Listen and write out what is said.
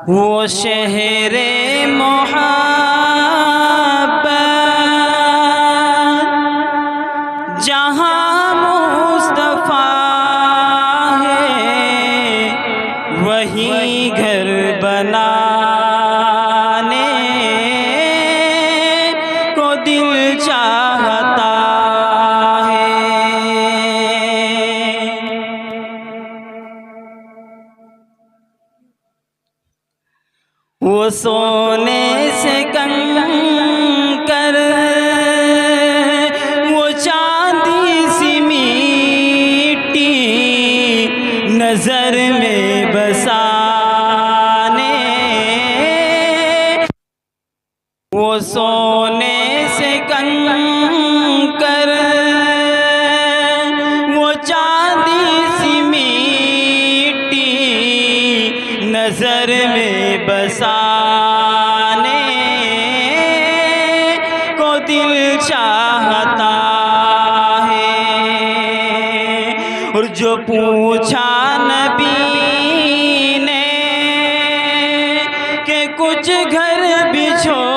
وہ شہر محبت جہاں مصطفیٰ ہے، وہی گھر بنانے کو دل چاہتا ہے۔ وہ سونے سے کنکر، وہ چاندی سی مٹی نظر میں بسانے، وہ سونے سے کنکر، وہ چاندی سی مٹی نظر میں بسانے کو دل چاہتا ہے۔ اور جو پوچھا نبی نے کہ کچھ گھر بھی چھوڑ